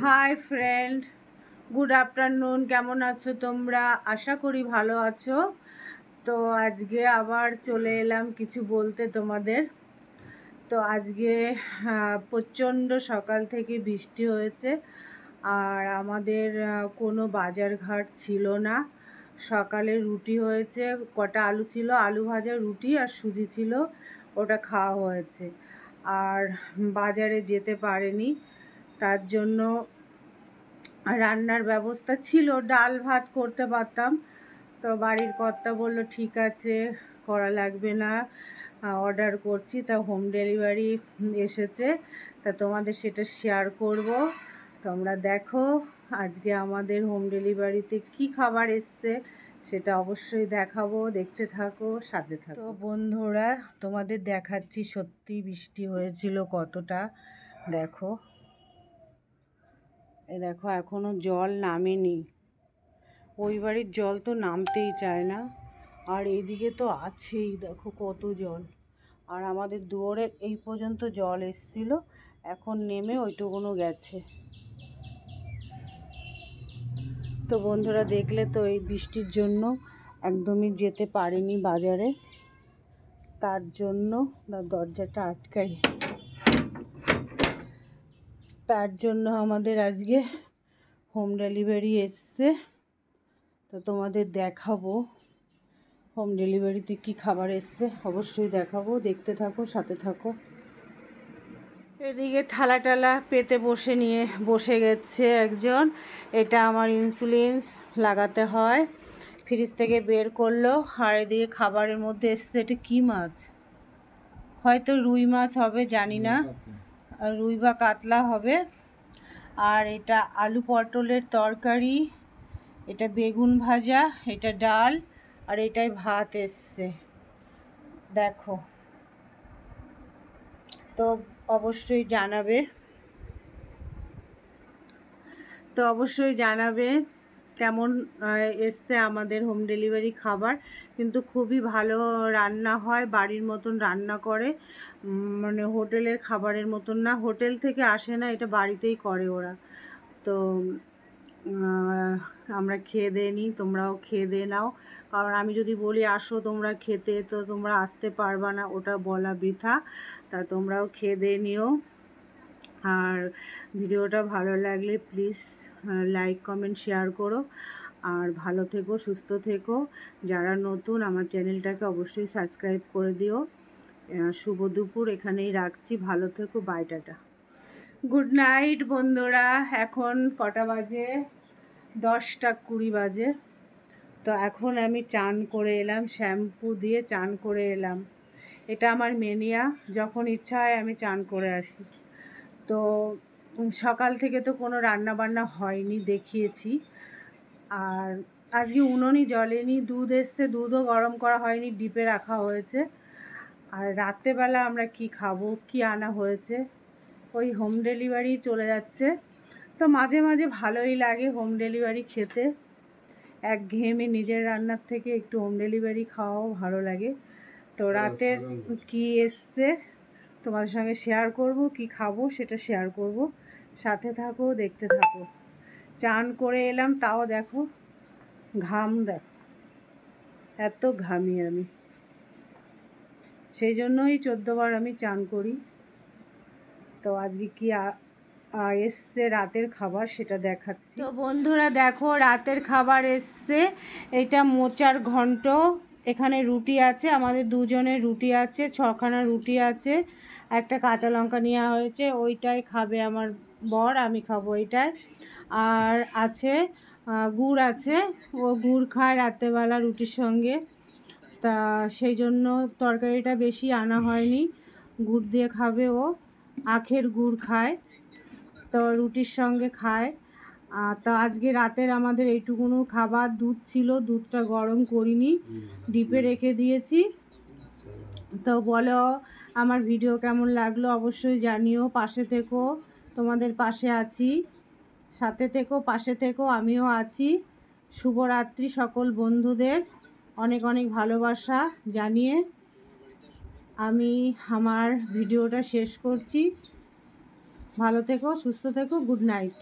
Hi friend, good afternoon. কেমন আছো তোমরা? আশা করি ভালো আছো। তো আজকে আবার চলে এলাম কিছু বলতে তোমাদের। তো আজকে প্রচণ্ড সকাল থেকে বৃষ্টি হয়েছে, আর আমাদের কোনো বাজার ঘাট ছিল না। সকালে রুটি হয়েছে, কটা আলু ছিল, আলু ভাজা, রুটি আর সুজি ছিল, ওটা খাওয়া হয়েছে। আর বাজারে যেতে পারেনি, তার জন্য রান্নার ব্যবস্থা ছিল, ডাল ভাত করতে পারতাম। তো বাড়ির কর্তা বলল ঠিক আছে, করা লাগবে না, অর্ডার করছি। তা হোম ডেলিভারি এসেছে, তা তোমাদের সেটা শেয়ার করব। তোমরা দেখো আজকে আমাদের হোম ডেলিভারিতে কি খাবার এসছে, সেটা অবশ্যই দেখাবো, দেখতে থাকো, সাথে থাকো। তো বন্ধুরা, তোমাদের দেখাচ্ছি সত্যি বৃষ্টি হয়েছিল কতটা। দেখো, এ দেখো এখনো জল নামেনি, ওই বাড়ির জল তো নামতেই চায় না, আর এইদিকে তো আছেই, দেখো কত জল। আর আমাদের দুয়ারের এই পর্যন্ত জল এসছিল, এখন নেমে ওইটুকুনো গেছে। তো বন্ধুরা দেখলে তো, এই বৃষ্টির জন্য একদমই যেতে পারিনি বাজারে, তার জন্য দরজাটা আটকাই, তার জন্য আমাদের আজকে হোম ডেলিভারি এসছে। তো তোমাদের দেখাবো হোম ডেলিভারিতে কি খাবার এসছে, অবশ্যই দেখাবো, দেখতে থাকো, সাথে থাকো। এদিকে থালা টালা পেতে বসে গেছে একজন। এটা আমার ইনসুলিন লাগাতে হয়, ফ্রিজ থেকে বের করলো। আর এদিকে খাবারের মধ্যে এসছে, এটা কী মাছ, হয়তো রুই মাছ হবে, জানি না, রুই বা কাতলা হবে। আর এটা আলু পটলের তরকারি, এটা বেগুন ভাজা, এটা ডাল, আর এটাই ভাত এসছে। দেখো, তো অবশ্যই জানাবে কেমন এসছে আমাদের হোম ডেলিভারি খাবার। কিন্তু খুবই ভালো রান্না হয়, বাড়ির মতন রান্না করে, মানে হোটেলের খাবারের মতন না, হোটেল থেকে আসে না, এটা বাড়িতেই করে ওরা। তো আমরা খেয়ে দিয়ে নিই, তোমরাও খেয়ে দিয়ে নাও, কারণ আমি যদি বলি আসো তোমরা খেতে, তো তোমরা আসতে পারবা না, ওটা বলা বৃথা। তা তোমরাও খেয়ে দিয়ে নিও। আর ভিডিওটা ভালো লাগলে প্লিজ লাইক কমেন্ট শেয়ার করো, আর ভালো থেকো, সুস্থ থেকো। যারা নতুন, আমার চ্যানেলটাকে অবশ্যই সাবস্ক্রাইব করে দিও। শুভ দুপুর, এখানেই রাখছি, ভালো থেকো, বাই, টাটা, গুড নাইট বন্ধুরা। এখন কটা বাজে? 10:20 বাজে। তো এখন আমি চান করে এলাম, শ্যাম্পু দিয়ে চান করে এলাম। এটা আমার মেনিয়া, যখন ইচ্ছা হয় আমি চান করে আসি। তো সকাল থেকে তো কোনো রান্না বান্না হয়নি, দেখিয়েছি। আর আজকে উনুনই জ্বলেনি, দুধ এসছে, দুধও গরম করা হয়নি, ডিপে রাখা হয়েছে। আর রাত্রেবেলা আমরা কি খাবো, কি আনা হয়েছে, ওই হোম ডেলিভারি চলে যাচ্ছে। তো মাঝে মাঝে ভালোই লাগে হোম ডেলিভারি খেতে, একঘেয়েমি নিজের রান্নার থেকে একটু হোম ডেলিভারি খাওয়াও ভালো লাগে। তো রাতের কি এসছে তোমাদের সঙ্গে শেয়ার করব, কি খাবো সেটা শেয়ার করব, সাথে থাকো, দেখতে থাকো। চান করে এলাম, তাও দেখো ঘাম, দেখো এত ঘামি আমি, সেই জন্যই 14 বার আমি চান করি। তো আজকে কি এসছে রাতের খাবার সেটা দেখাচ্ছি। তো বন্ধুরা দেখো, রাতের খাবার এসছে, এটা মোচার ঘন্ট, এখানে রুটি আছে, আমাদের দুজনের রুটি আছে, 6খানা রুটি আছে, একটা কাঁচা লঙ্কা নেওয়া হয়েছে, ওইটাই খাবে আমার বর, আমি খাবো এইটাই। আর আছে গুড় আছে, ও গুড় খায় রাত্রেবেলা রুটির সঙ্গে, তা সেই জন্য তরকারিটা বেশি আনা হয়নি, গুড় দিয়ে খাবে ও, আখের গুড় খায়, তো রুটির সঙ্গে খায়। তো আজকে রাতের আমাদের এইটুকুনো খাবার, দুধ ছিল, দুধটা গরম করিনি, ডিপে রেখে দিয়েছি। তো বলো আমার ভিডিও কেমন লাগলো অবশ্যই জানিও, পাশে থেকো, তোমাদের পাশে আছি, সাথে থেকো, পাশে থেকো, আমিও আছি। শুভরাত্রি সকল বন্ধুদের, অনেক অনেক ভালোবাসা জানিয়ে আমি আমার ভিডিওটা শেষ করছি। ভালো থেকো, সুস্থ থেকো, গুড নাইট।